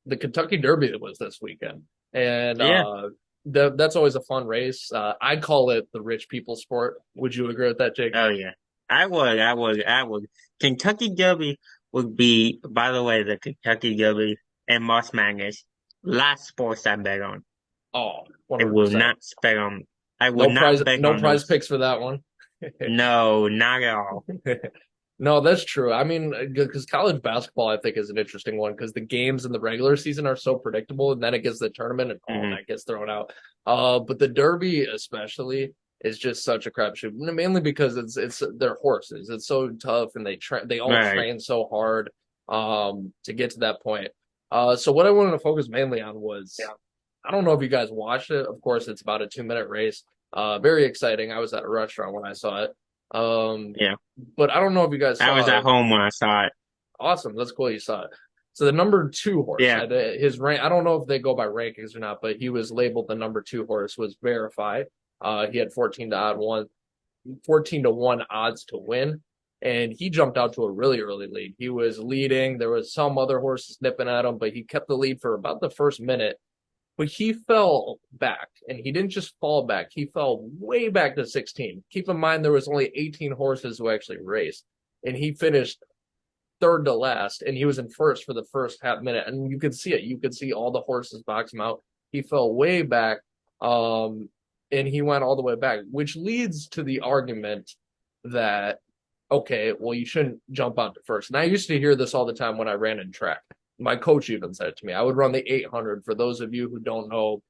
the Kentucky Derby was this weekend, and Yeah. that's always a fun race. I'd call it the rich people sport. Would you agree with that, Jake? Oh yeah. I would. Kentucky Derby would be, by the way, the Kentucky Derby and March Madness, last sports I bet on. Oh, I will 100%. not bet on, I will not bet No on prize those. picks for that one. No, not at all. No, that's true. I mean, because college basketball, I think, is an interesting one because the games in the regular season are so predictable, and then it gets the tournament, and all Hmm. that gets thrown out. But the Derby, especially, is just such a crapshoot, mainly because it's their horses. It's so tough, and they all Right. train so hard to get to that point. So what I wanted to focus mainly on was, I don't know if you guys watched it. Of course, it's about a 2 minute race. Very exciting. I was at a restaurant when I saw it. Um, Yeah. but I don't know if you guys I was saw at it. home when I saw it. Awesome. That's cool you saw it. So the number two horse, Yeah. his rank, I don't know if they go by rankings or not, but he was labeled the number two horse was verified. He had 14 to 1 odds to win. And he jumped out to a really early lead. He was leading. There was some other horses nipping at him, but he kept the lead for about the first minute. But he fell back, and he didn't just fall back. He fell way back to 16. Keep in mind there was only 18 horses who actually raced, and he finished third to last, and he was in first for the first half minute. And you could see it. You could see all the horses box him out. He fell way back, um, and he went all the way back, which leads to the argument that okay, well, you shouldn't jump out to first. And I used to hear this all the time when I ran in track. My coach even said it to me. I would run the 800 for those of you who don't know,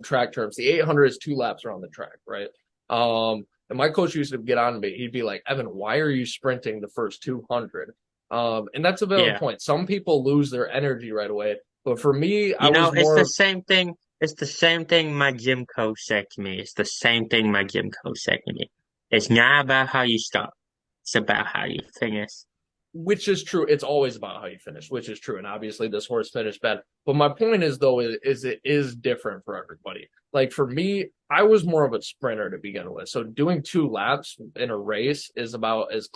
track terms. The 800 is 2 laps around the track, right? And my coach used to get on me. He'd be like, Evan, why are you sprinting the first 200? And that's a valid Yeah. point. Some people lose their energy right away. But for me, I You know, was it's the more, same thing. It's the same thing my gym coach said to me. It's the same thing my gym coach said to me. It's not about how you start. It's about how you finish. which is true. It's always about how you finish, which is true. And obviously, this horse finished bad. But my point is, though, is it is different for everybody. Like for me, I was more of a sprinter to begin with. So doing 2 laps in a race is about as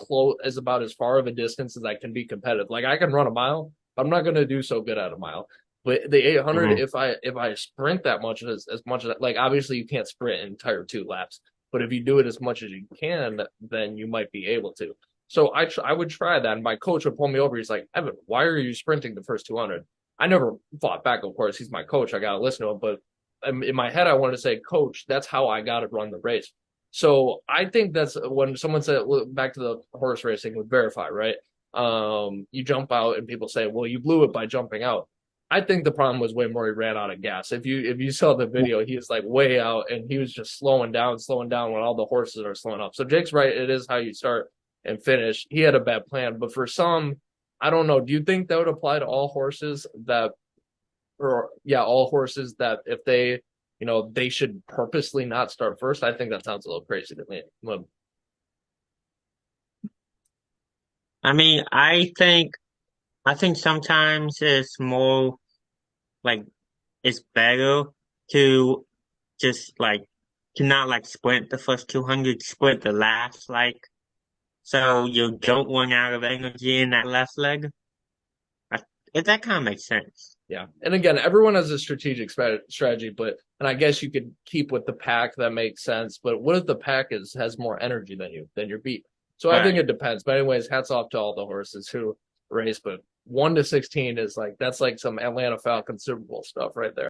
far of a distance as I can be competitive. Like I can run a mile, but I'm not going to do so good at a mile. But the 800, Hmm. if I sprint that much as much as like obviously you can't sprint an entire 2 laps, but if you do it as much as you can, then you might be able to. So I would try that, and my coach would pull me over. He's like, Evan, why are you sprinting the first 200? I never fought back, of course. He's my coach. I got to listen to him. But in my head, I wanted to say, Coach, that's how I got to run the race. So I think that's when someone said, look, back to the horse racing with verify, right? You jump out and people say, well, you blew it by jumping out. I think the problem was way more he ran out of gas. If you saw the video, he was like way out and he was just slowing down when all the horses are slowing up. So Jake's right. It is how you start and finish. He had a bad plan, but for some, I don't know. Do you think that would apply to all horses that, or yeah, all horses that if they, they should purposely not start first? I think that sounds a little crazy to me. Well, I mean, I think sometimes it's more like it's better to just like to not like sprint the first 200, sprint the last like so you don't run out of energy in that last leg. I, that kind of makes sense. yeah, and again, everyone has a strategic strategy, but and I guess you could keep with the pack that makes sense. But what if the pack has more energy than your beat? So I think Right. it depends. But anyways, hats off to all the horses who race. But 1 to 16 is like that's like some Atlanta Falcons Super Bowl stuff right there.